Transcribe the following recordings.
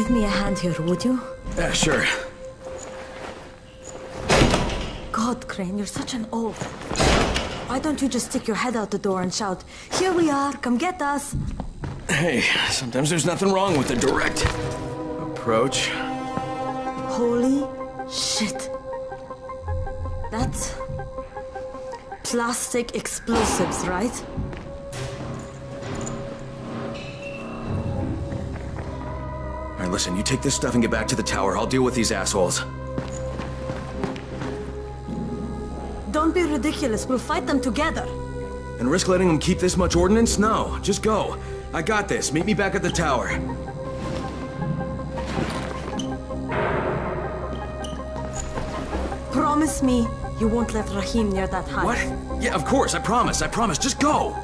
give me a hand here, would you? Yeah, sure. God, Crane, you're such an oaf. Why don't you just stick your head out the door and shout, "Here we are, come get us"? Hey, sometimes there's nothing wrong with a direct approach. Holy shit. That's plastic explosives, right? All right, listen, you take this stuff and get back to the tower. I'll deal with these assholes. Don't be ridiculous, we'll fight them together. And risk letting them keep this much ordnance? No, just go. I got this. Meet me back at the tower. Promise me you won't let Rahim near that hive. What? Yeah, of course, I promise, just go!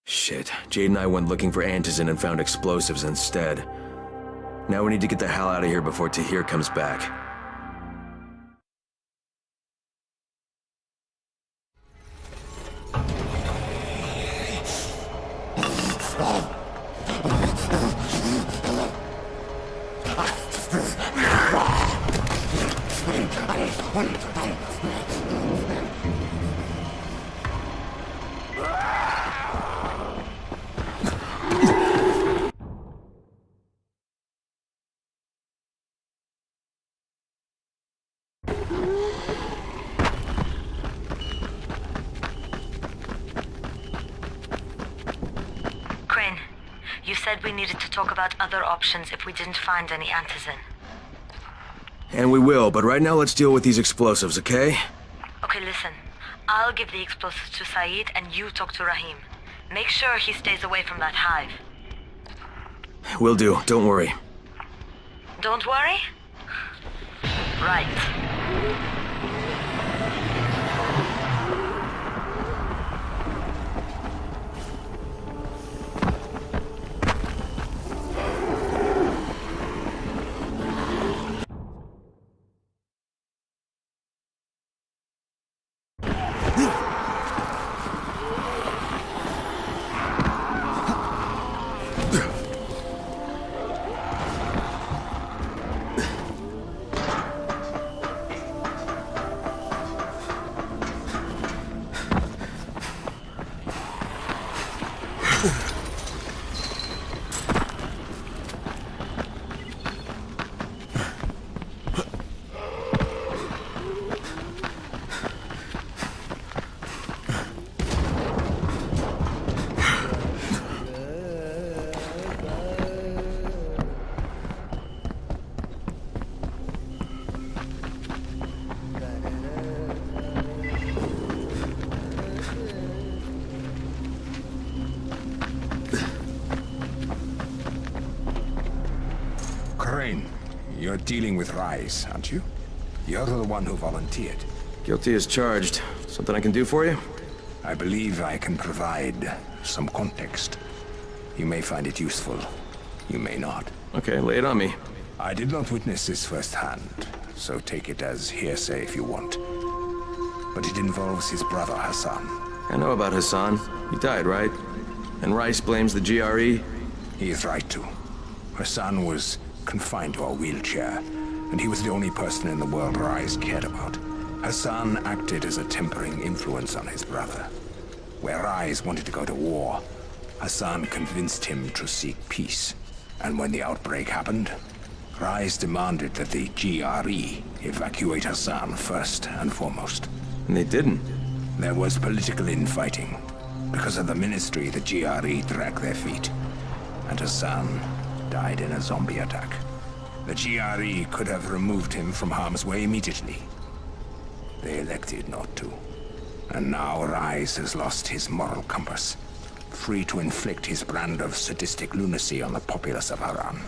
Shit, Jade and I went looking for antizin and found explosives instead. Now we need to get the hell out of here before Tahir comes back. You said we needed to talk about other options if we didn't find any antizin. And we will, but right now let's deal with these explosives, okay? Okay, listen. I'll give the explosives to Saeed and you talk to Rahim. Make sure he stays away from that hive. Will do, don't worry. Don't worry? Right. You're dealing with Rise, aren't you? You're the one who volunteered. Guilty as charged. Something I can do for you? I believe I can provide some context. You may find it useful. You may not. Okay, lay it on me. I did not witness this firsthand, so take it as hearsay if you want. But it involves his brother Hassan. I know about Hassan. He died, right? And Rice blames the GRE? He is right to. Hassan was confined to a wheelchair, and he was the only person in the world Rais cared about. Hassan acted as a tempering influence on his brother. Where Rais wanted to go to war, Hassan convinced him to seek peace. And when the outbreak happened, Rais demanded that the GRE evacuate Hassan first and foremost. And they didn't. There was political infighting. Because of the ministry, the GRE dragged their feet. And Hassan died in a zombie attack. The GRE could have removed him from harm's way immediately. They elected not to. And now Rais has lost his moral compass, free to inflict his brand of sadistic lunacy on the populace of Haran.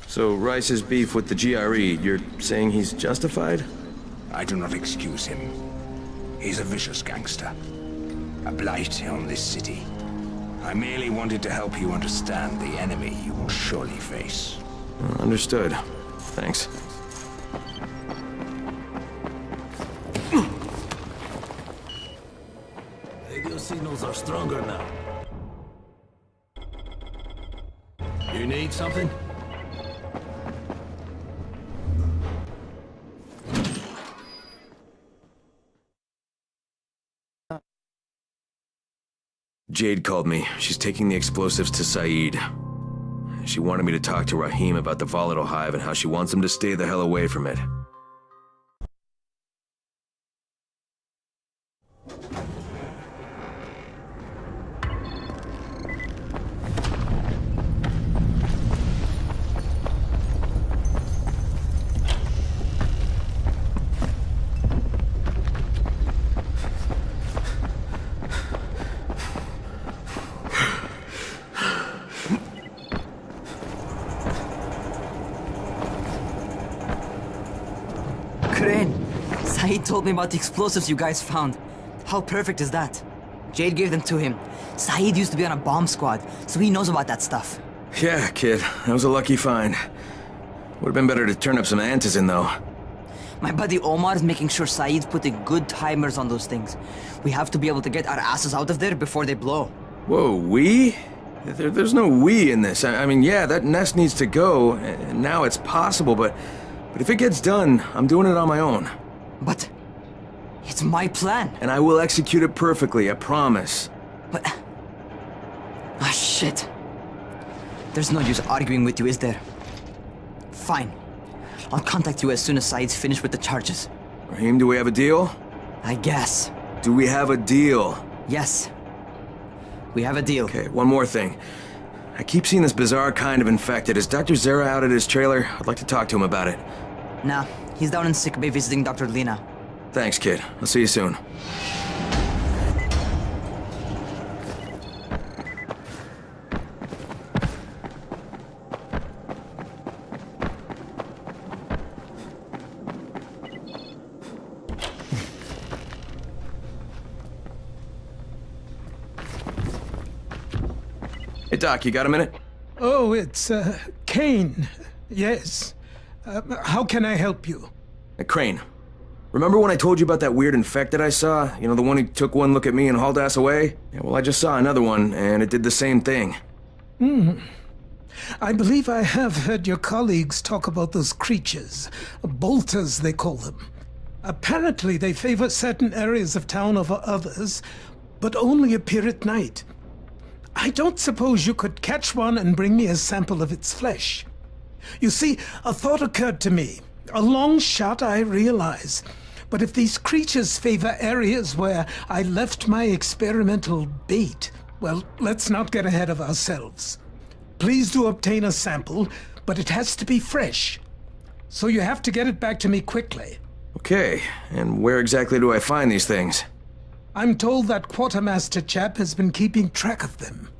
So Rice's beef with the GRE, you're saying he's justified? I do not excuse him. He's a vicious gangster. A blight on this city. I merely wanted to help you understand the enemy you will surely face. Understood. Thanks. Radio signals are stronger now. You need something? Jade called me. She's taking the explosives to Saeed. She wanted me to talk to Rahim about the volatile hive and how she wants him to stay the hell away from it. Crane, Saeed told me about the explosives you guys found. How perfect is that? Jade gave them to him. Saeed used to be on a bomb squad, so he knows about that stuff. Yeah, kid. That was a lucky find. Would've been better to turn up some antizin, though. My buddy Omar is making sure Saeed's putting good timers on those things. We have to be able to get our asses out of there before they blow. Whoa, we? There's no we in this. I mean, yeah, that nest needs to go, and now it's possible, but if it gets done, I'm doing it on my own. But it's my plan. And I will execute it perfectly, I promise. But... ah, shit. There's no use arguing with you, is there? Fine. I'll contact you as soon as Saeed's finished with the charges. Rahim, do we have a deal? I guess. Do we have a deal? Yes. We have a deal. Okay, one more thing. I keep seeing this bizarre kind of infected. Is Dr. Zera out at his trailer? I'd like to talk to him about it. Nah, he's down in sick bay visiting Dr. Lena. Thanks, kid. I'll see you soon. Hey, Doc, you got a minute? Oh, it's, Kane. Yes. How can I help you? Crane. Remember when I told you about that weird infected I saw? You know, the one who took one look at me and hauled ass away? Yeah, well, I just saw another one, and it did the same thing. I believe I have heard your colleagues talk about those creatures. Bolters, they call them. Apparently, they favor certain areas of town over others, but only appear at night. I don't suppose you could catch one and bring me a sample of its flesh. You see, a thought occurred to me. A long shot, I realize. But if these creatures favor areas where I left my experimental bait, well, let's not get ahead of ourselves. Please do obtain a sample, but it has to be fresh. So you have to get it back to me quickly. Okay, and where exactly do I find these things? I'm told that quartermaster chap has been keeping track of them.